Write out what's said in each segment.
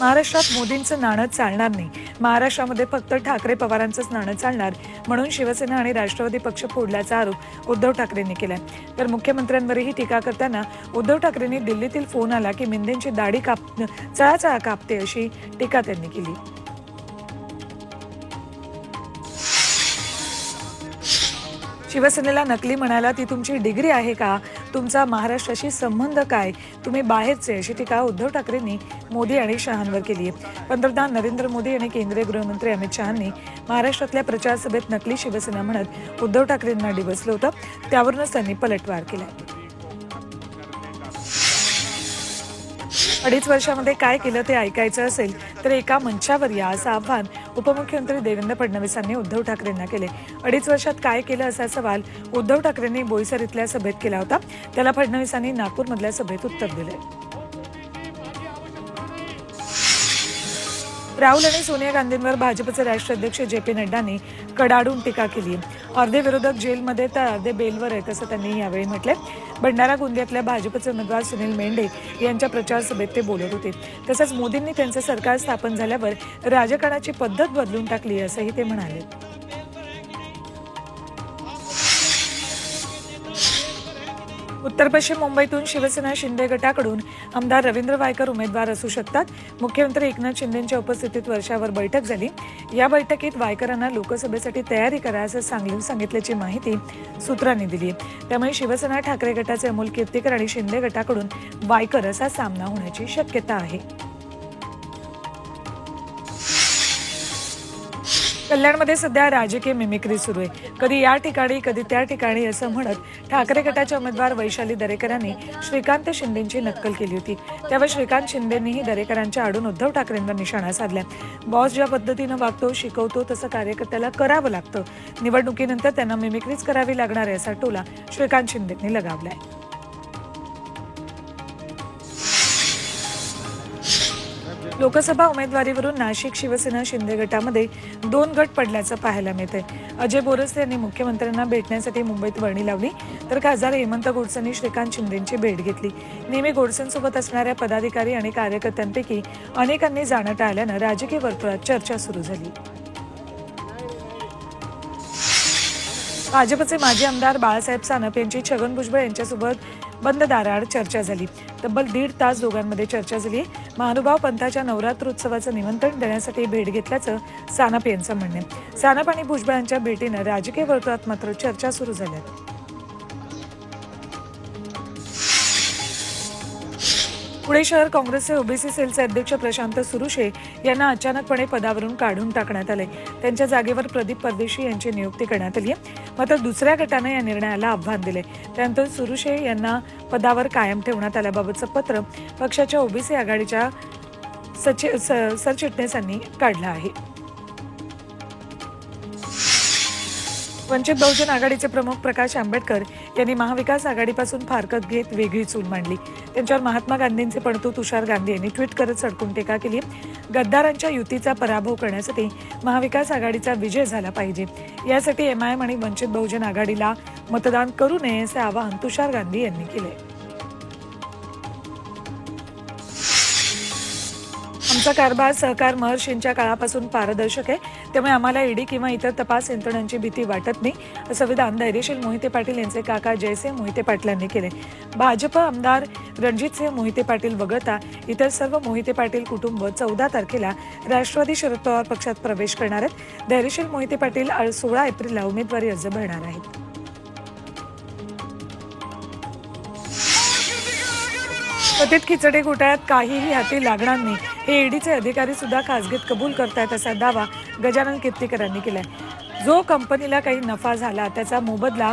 महाराष्ट्रात मोदींचं नाणं चालणार नाही, महाराष्ट्रामध्ये फक्त ठाकरे पवारांचंच नाणं चालणार म्हणून शिवसेना आणि राष्ट्रवादी पक्ष फोडल्याचा आरोप उद्धव ठाकरेंनी केलाय. तर मुख्यमंत्र्यांवरही टीका करताना उद्धव ठाकरेंनी दिल्लीतील फोन आला की मिंदेंची दाढी चळाचळा कापते अशी टीका त्यांनी केली. शिवसेनेला नकली म्हणाला, ती तुमची डिग्री आहे का? तुमचा महाराष्ट्राशी संबंध काय? तुम्ही बाहेरचे, अशी टीका उद्धव ठाकरेंनी मोदी आणि शहांवर केली आहे. पंतप्रधान नरेंद्र मोदी आणि केंद्रीय गृहमंत्री अमित शहांनी महाराष्ट्रातल्या प्रचार सभेत नकली शिवसेना म्हणत उद्धव ठाकरेंना डिवचलं होतं. त्यावरूनच त्यांनी पलटवार केलाय. 2.5 वर्षामध्ये काय केलं ते ऐकायचं असेल तर एका मंचावर या, असं आव्हान उपमुख्यमंत्री देवेंद्र फडणवीसांनी उद्धव ठाकरेंना केले. 2.5 वर्षात काय केलं असा सवाल उद्धव ठाकरेंनी बोईसर इथल्या सभेत केला होता. त्याला फडणवीसांनी नागपूरमधल्या सभेत उत्तर दिले. राहुल आणि सोनिया गांधींवर भाजपचे राष्ट्राध्यक्ष जे.पी. नड्डांनी कडाडून टीका केली. अर्धे विरोधक जेलमध्ये तर अर्धे बेलवर आहेत असं त्यांनी यावेळी म्हटले. भंडारा गोंदियातल्या भाजपचे उमेदवार सुनील मेंढे यांच्या प्रचार सभेत ते बोलत होते. तसंच मोदींनी त्यांचं सरकार स्थापन झाल्यावर राजकारणाची पद्धत बदलून टाकली असंही ते म्हणाले. उत्तर पश्चिम मुंबईतून शिवसेना शिंदे गटाकडून आमदार रवींद्र वायकर उमेदवार असू शकतात. मुख्यमंत्री एकनाथ शिंदेंच्या उपस्थितीत वर्षावर बैठक झाली. या बैठकीत वायकरांना लोकसभेसाठी तयारी करा असं सांगितल्याची माहिती सूत्रांनी दिली. त्यामुळे शिवसेना ठाकरे गटाचे अमोल कीर्तीकर आणि शिंदे गटाकडून वायकर असा सामना होण्याची शक्यता आहे. कल्याणमध्ये सध्या राजकीय मिमिक्री सुरू आहे. कधी या ठिकाणी कधी त्या ठिकाणी असं म्हणत ठाकरे गटाच्या उमेदवार वैशाली दरेकरांनी श्रीकांत शिंदेंची नक्कल केली होती. त्यावर श्रीकांत शिंदेंनीही दरेकरांच्या आडून उद्धव ठाकरेंवर निशाणा साधला. बॉस ज्या पद्धतीनं वागतो, शिकवतो तसं कार्यकर्त्याला करावं लागतं. निवडणुकीनंतर त्यांना मिमिक्रीच करावी लागणार आहे असा टोला श्रीकांत शिंदेंनी लगावलाय. लोकसभा उमेदवारीवरून नाशिक शिवसेना शिंदे गटामध्ये 2 गट पडल्याचं पाहायला मिळतंय. अजय बोरसे यांनी मुख्यमंत्र्यांना भेटण्यासाठी मुंबईत वर्णी लावली तर खासदार हेमंत गोडसेंनी श्रीकांत शिंदेंची भेट घेतली. नेहमी गोडसेंसोबत असणाऱ्या पदाधिकारी आणि कार्यकर्त्यांपैकी अनेकांनी जाणं टाळल्यानं राजकीय वर्तुळात चर्चा सुरू झाली. भाजपचे माजी आमदार बाळासाहेब सानप यांची छगन भुजबळ यांच्यासोबत बंद दाराआड चर्चा झाली. तब्बल 1.5 तास दोघांमध्ये चर्चा झाली. महानुभाव पंथाच्या नवरात्रोत्सवाचं निमंत्रण देण्यासाठी भेट घेतल्याचं सानप यांचं म्हणणं आहे. सानप आणि भुजबळांच्या भेटीनं राजकीय वर्तुळात मात्र चर्चा सुरू झाल्या. पुणे शहर काँग्रेसचे ओबीसी सेलचे अध्यक्ष प्रशांत सुरुशे यांना अचानकपणे पदावरून काढून टाकण्यात आले. त्यांच्या जागेवर प्रदीप परदेशी यांची नियुक्ती करण्यात आली आहे. मात्र दुसऱ्या गटानं या निर्णयाला आव्हान दिले. त्यानंतर सुरुशे यांना पदावर कायम ठेवण्यात आल्याबाबतचं पत्र पक्षाच्या ओबीसी आघाडीच्या सरचिटणीसांनी काढलं आहे. वंचित बहुजन आघाडीचे प्रमुख प्रकाश आंबेडकर यांनी महाविकास आघाडीपासून फारकत घेत वेगळी चूल मांडली. त्यांच्यावर महात्मा गांधींचे पणतू तुषार गांधी यांनी ट्विट करत सडकून टीका केली. गद्दारांच्या युतीचा पराभव करण्यासाठी महाविकास आघाडीचा विजय झाला पाहिजे. यासाठी एमआयएम आणि वंचित बहुजन आघाडीला मतदान करू नये असे आवाहन तुषार गांधी यांनी केले. आमचा कारभार सहकार महर्षींच्या काळापासून पारदर्शक आहे, त्यामुळे आम्हाला ईडी किंवा इतर तपास यंत्रणांची भीती वाटत नाही असं विधान धैर्यशील मोहिते पाटील यांचे काका जयसिंह मोहिते पाटलांनी केले. भाजप आमदार रणजितसिंह मोहिते पाटील वगळता इतर सर्व मोहिते पाटील कुटुंब 14 तारखेला राष्ट्रवादी शरद पवार पक्षात प्रवेश करणार आहेत. धैर्यशील मोहिते पाटील 16 एप्रिलला उमेदवारी अर्ज भरणार आहेत. कथित खिचडी घोटाळ्यात काहीही हाती लागणार नाही हे ईडीचे अधिकारी सुद्धा खासगीत कबूल करतायत असा दावा गजानन कीर्तीकरांनी केलाय. जो कंपनीला काही नफा झाला त्याचा मोबदला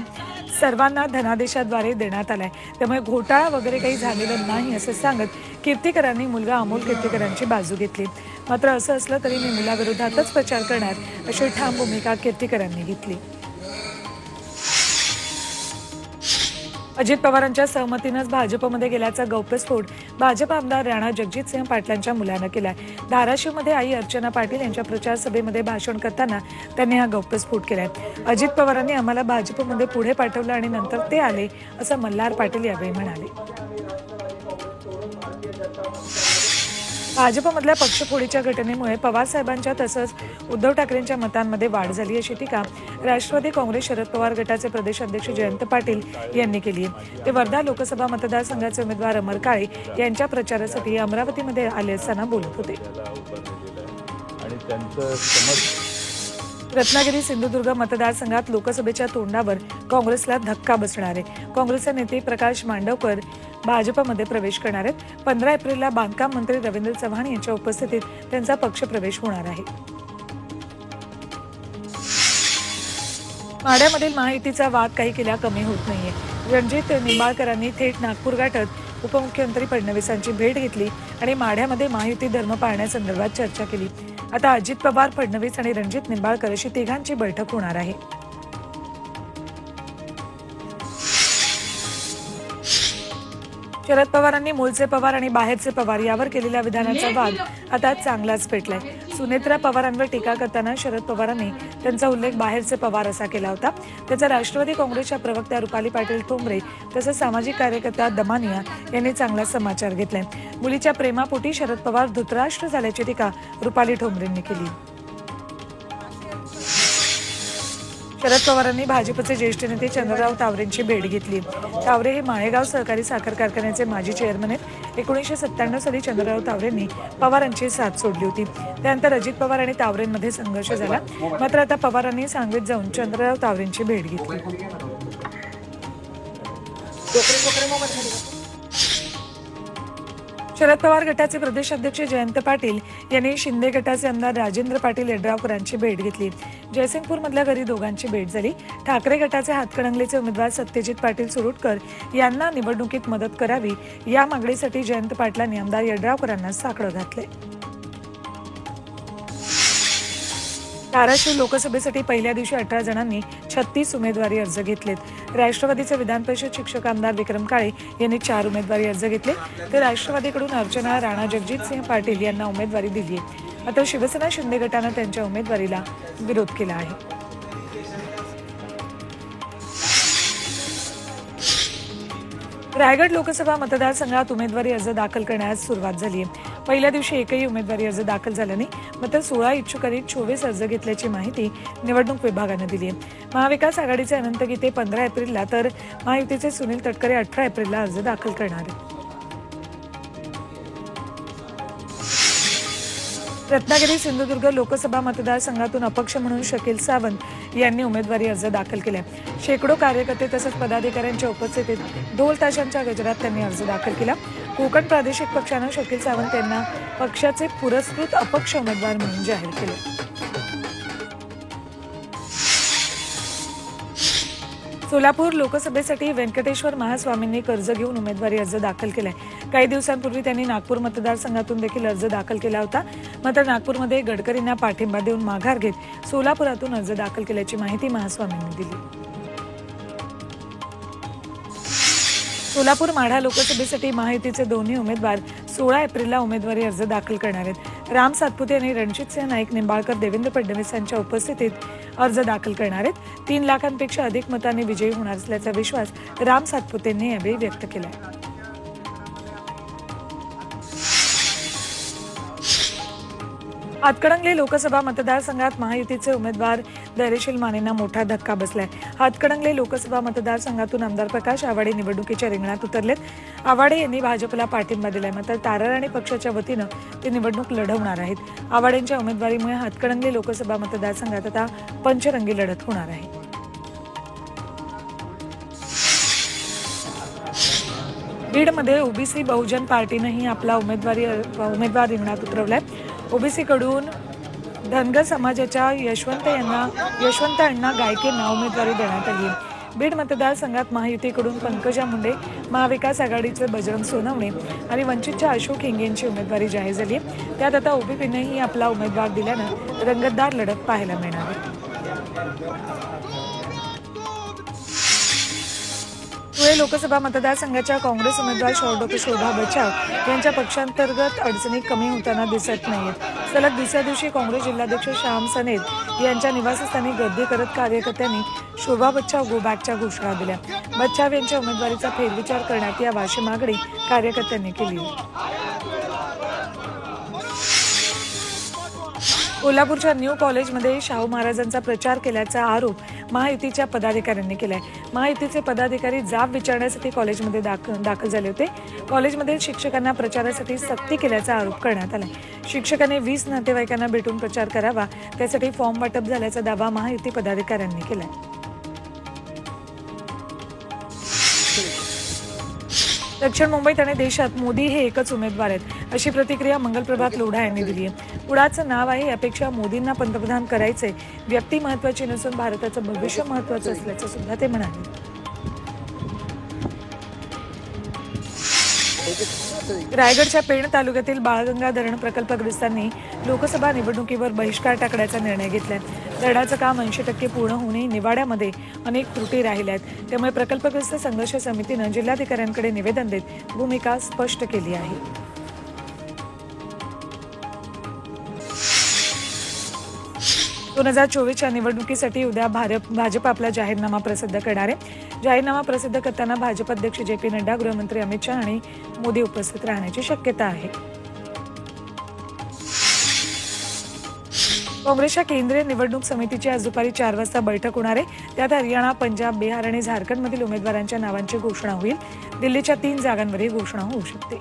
सर्वांना धनादेशाद्वारे देण्यात आलाय. त्यामुळे घोटाळा वगैरे काही झालेलं नाही असं सांगत कीर्तीकरांनी मुलगा अमोल कीर्तीकरांची बाजू घेतली. मात्र असं असलं तरी मी मुलाविरोधातच प्रचार करणार अशी ठाम भूमिका कीर्तीकरांनी घेतली. अजित पवारांच्या सहमतीनंच भाजपमध्ये गेल्याचा गौप्यस्फोट भाजप आमदार राणा जगजितसिंह पाटलांच्या मुलानं केलाय. धाराशिवमध्ये आई अर्चना पाटील यांच्या प्रचार सभेमध्ये भाषण करताना त्यांनी हा गौप्यस्फोट केलाय. अजित पवारांनी आम्हाला भाजपमध्ये पुढे पाठवलं आणि नंतर ते आले असं मल्हार पाटील यावेळी म्हणाले. भाजपमधल्या पक्षफोडीच्या घटनेमुळे पवार साहेबांच्या तसंच उद्धव ठाकरेंच्या मतांमध्ये वाढ झाली अशी टीका राष्ट्रवादी काँग्रेस शरद पवार गटाचे प्रदेशाध्यक्ष जयंत पाटील यांनी केली आहे। ते वर्धा लोकसभा मतदारसंघाचे उमेदवार अमर काळे यांच्या प्रचारासाठी अमरावतीमध्ये आले असताना बोलत होते। रत्नागिरी सिंधुदुर्ग मतदारसंघात लोकसभेच्या तोंडावर काँग्रेसला धक्का बसणार आहे। काँग्रेसचे नेते प्रकाश मांडवकर भाजपमध्ये प्रवेश करणार आहेत। 15 एप्रिलला बांधकाम मंत्री रवींद्र चव्हाण यांच्या उपस्थितीत त्यांचा पक्षप्रवेश होणार आहे। माढ्यामधील महायुतीचा वाद काही केल्या कमी होत नाहीये। रणजित निंबाळकरांनी थेट नागपूर गाठत उपमुख्यमंत्री फडणवीसांची भेट घेतली आणि माढ्यामध्ये महायुती धर्म पाळण्यासंदर्भात चर्चा केली। आता अजित पवार, फडणवीस आणि रणजित निंबाळकर अशी तिघांची बैठक होणार आहे। शरद पवारांनी मूळचे पवार आणि बाहेरचे पवार यावर केलेल्या विधानाचा वाद आता चांगलाच पेटलाय। सुनेत्रा पवारांवर टीका करताना शरद पवारांनी त्यांचा उल्लेख बाहेरचे पवार असा केला होता। त्याचा राष्ट्रवादी काँग्रेसच्या प्रवक्त्या रुपाली पाटील ठोंबरे तसंच सामाजिक कार्यकर्ता दमानिया यांनी चांगला समाचार घेतलाय। मुलीच्या प्रेमापोटी शरद पवार धृतराष्ट्र झाल्याची टीका रुपाली ठोंबरेंनी केली। शरद पवारांनी भाजपचे ज्येष्ठ नेते चंद्रराव तावरेंची भेट घेतली। तावरे हे माळेगाव सहकारी साखर कारखान्याचे माजी चेअरमन आहेत। 1997 साली चंद्रराव तावरेंनी पवारांची साथ सोडली होती। त्यानंतर अजित पवार आणि तावरेंमध्ये संघर्ष झाला। मात्र आता पवारांनी सांगलीत जाऊन चंद्रराव तावरेंची भेट घेतली। शरद पवार गटाचे प्रदेशाध्यक्ष जयंत पाटील यांनी शिंदे गटाचे आमदार राजेंद्र पाटील यड्रावकरांची भेट घेतली। जयसिंगपूरमधल्या घरी दोघांची भेट झाली। ठाकरे गटाचे हातकणंगलेचे उमेदवार सत्यजित पाटील सुरुटकर यांना निवडणुकीत मदत करावी या मागणीसाठी जयंत पाटलांनी आमदार यड्रावकरांना साकडं घातले। धाराशिव लोकसभेसाठी पहिल्या दिवशी 18 जणांनी 36 उमेदवारी अर्ज घेतलेत। राष्ट्रवादीचे विधान परिषद शिक्षक आमदार विक्रम काळे यांनी 4 उमेदवारी अर्ज घेतले। तर राष्ट्रवादीकडून अर्चना राणा जगजितसिंह पाटील यांना उमेदवारी दिली आहे। मात्र शिवसेना शिंदे गटानं त्यांच्या उमेदवारीला विरोध केला आहे। रायगड लोकसभा मतदारसंघात उमेदवारी अर्ज दाखल करण्यास सुरुवात झाली आहे। पहिल्या दिवशी एकही उमेदवारी अर्ज दाखल झाला नाही। मात्र 16 इच्छुकांनी 24 अर्ज घेतल्याची माहिती निवडणूक विभागानं दिली आहे। महाविकास आघाडीचे अनंत गीते 15 एप्रिलला तर महायुतीचे सुनील तटकरे 18 एप्रिलला अर्ज दाखल करणार आहेत। रत्नागिरी सिंधुदुर्ग लोकसभा मतदारसंघातून अपक्ष म्हणून शकील सावंत यांनी उमेदवारी अर्ज दाखल केला। शेकडो कार्यकर्ते तसंच पदाधिकाऱ्यांच्या उपस्थितीत ढोल ताशांच्या गजरात त्यांनी अर्ज दाखल केला। कोकण प्रादेशिक पक्षानं शकील सावंत यांना पक्षाचे पुरस्कृत अपक्ष उमेदवार म्हणून जाहीर केले। सोलापूर लोकसभेसाठी व्यंकटेश्वर महास्वामींनी कर्ज घेऊन उमेदवारी अर्ज दाखल केलाय। काही दिवसांपूर्वी त्यांनी नागपूर मतदारसंघातून देखील अर्ज दाखल केला होता। मात्र नागपूरमध्ये गडकरींना पाठिंबा देऊन माघार घेत सोलापुरातून अर्ज दाखल केल्याची माहिती महास्वामींनी दिली। सोलापूर माढा लोकसभेसाठी महायुतीचे दोन्ही उमेदवार 16 एप्रिलला उमेदवारी अर्ज दाखल करणार आहेत। राम सातपुते आणि रणजितसिंह नाईक निंबाळकर देवेंद्र फडणवीस यांच्या उपस्थितीत अर्ज दाखल करणार आहेत। 3 लाखांपेक्षा अधिक मतांनी विजयी होणार असल्याचा विश्वास राम सातपुतेंनी यावेळी व्यक्त केला। हातकणंगले लोकसभा मतदारसंघात महायुतीचे उमेदवार धैर्यशील मानेंना मोठा धक्का बसलाय। हातकणंगले लोकसभा मतदारसंघातून आमदार प्रकाश आवाडे निवडणुकीच्या रिंगणात उतरलेत। आवाडे यांनी भाजपला पाठिंबा दिलाय। मात्र ताराराणी पक्षाच्या वतीनं ते निवडणूक लढवणार आहेत। आवाडेंच्या उमेदवारीमुळे हातकणंगले लोकसभा मतदारसंघात आता पंचरंगी लढत होणार आहे। बीडमध्ये ओबीसी बहुजन पार्टीनंही आपला उमेदवार रिंगणात उतरवलाय। ओबीसी कडून धनगर समाजाच्या यशवंत अण्णा गायकेंना उमेदवारी देण्यात आली आहे। बीड मतदारसंघात महायुतीकडून पंकजा मुंडे, महाविकास आघाडीचे बजरंग सोनवणे आणि वंचितच्या अशोक हिंगे यांची उमेदवारी जाहीर झाली आहे। त्यात आता ओबीपीनेही आपला उमेदवार दिल्यानं रंगतदार लढत पाहायला मिळणार आहे। धुळे लोकसभा मतदारसंघाच्या काँग्रेस उमेदवार शोभा बचाव यांच्या पक्षांतर्गत अडचणी कमी होताना दिसत नाहीत। सलग दुसऱ्या दिवशी काँग्रेस जिल्हाध्यक्ष श्याम सनेत यांच्या निवासस्थानी गर्दी करत कार्यकर्त्यांनी शोभा बचाव गो बॅकच्या घोषणा दिल्या। बचाव यांच्या उमेदवारीचा फेरविचार करण्यात यावा अशी मागणी कार्यकर्त्यांनी केली। कोल्हापूरच्या न्यू कॉलेजमध्ये शाहू महाराजांचा प्रचार केल्याचा आरोप महायुतीच्या पदाधिकाऱ्यांनी केलाय। महायुतीचे पदाधिकारी जाब विचारण्यासाठी कॉलेजमध्ये दाखल झाले होते। कॉलेजमधील शिक्षकांना प्रचारासाठी सक्ती केल्याचा आरोप करण्यात आलाय। शिक्षकांनी 20 नातेवाईकांना भेटून प्रचार करावा, त्यासाठी फॉर्म वाटप झाल्याचा दावा महायुती पदाधिकाऱ्यांनी केलाय। दक्षिण मुंबईत आणि देशात मोदी हे एकच उमेदवार आहेत, अशी प्रतिक्रिया मंगलप्रभात लोढा यांनी दिली आहे। पुढाचं नाव आहे, यापेक्षा मोदींना पंतप्रधान करायचे। व्यक्ती महत्त्वाची नसून भारताचं भविष्य महत्त्वाचं असल्याचं सुद्धा ते म्हणाले। रायगडच्या पेण तालुक्यातील बाळगंगा धरण प्रकल्पग्रस्तांनी लोकसभा निवडणुकीवर बहिष्कार टाकण्याचा निर्णय घेतलाय। धरणाचं काम 80% पूर्ण होऊनही निवाड्यामध्ये अनेक त्रुटी राहिल्या आहेत। त्यामुळे प्रकल्पग्रस्त संघर्ष समितीनं जिल्हाधिकाऱ्यांकडे निवेदन देत भूमिका स्पष्ट केली आहे। 2024च्या निवडणुकीसाठी उद्या भाजप आपला जाहीरनामा प्रसिद्ध करणार आहे। जाहीरनामा प्रसिद्ध करताना भाजप अध्यक्ष JP नड्डा, गृहमंत्री अमित शहा आणि मोदी उपस्थित राहण्याची शक्यता आहे। काँग्रेसच्या केंद्रीय निवडणूक समितीची आज दुपारी 4 वाजता बैठक होणार आहे। त्यात हरियाणा, पंजाब, बिहार आणि झारखंडमधील उमेदवारांच्या नावांची घोषणा होईल। दिल्लीच्या 3 जागांवरही घोषणा होऊ शकते।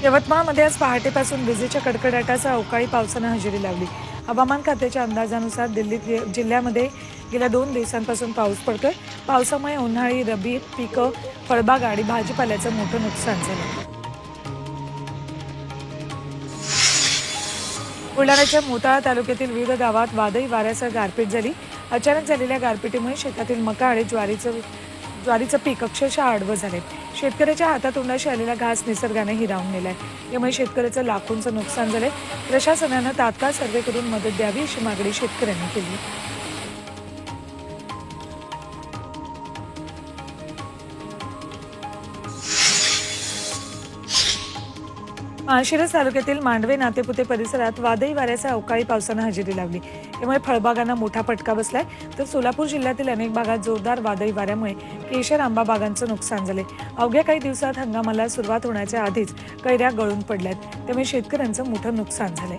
यवतमाळमध्ये आज पहाटेपासून विजेच्या कडकडाटासह अवकाळी पावसानं हजेरी लावली। हवामान खात्याच्या अंदाजानुसार जिल्ह्यामध्ये गेल्या 2 दिवसांपासून पाऊस पडतोय। पावसामुळे उन्हाळी रब्बी पिकं, फळबाग आणि भाजीपाल्याचं मोठं नुकसान झालं। बुलढाण्याच्या मोताळा तालुक्यातील विविध गावात वादळी वाऱ्यासह गारपीट झाली। अचानक झालेल्या गारपीटीमुळे शेतातील मका आणि ज्वारीचं पीक अक्षरशः आडवं झाले। शेतकऱ्याच्या हातातोंडाशी आलेला घास निसर्गाने हिरावून नेलाय। त्यामुळे शेतकऱ्याचं लाखोंचं नुकसान झालंय। प्रशासनानं तात्काळ सर्व्हे करून मदत द्यावी, अशी मागणी शेतकऱ्यांनी केली। माळशिरस तालुक्यातील मांडवे नातेपुते परिसरात वादळी वाऱ्यासह अवकाळी पावसानं हजेरी लावली। त्यामुळे फळबागांना मोठा फटका बसलाय। तर सोलापूर जिल्ह्यातील अनेक भागात जोरदार वादळी वाऱ्यामुळे केशर आंबा बागांचं नुकसान झाले। अवघ्या काही दिवसात हंगामाला सुरुवात होण्याच्या आधीच कैऱ्या गळून पडल्यात। त्यामुळे शेतकऱ्यांचं मोठं नुकसान झालंय।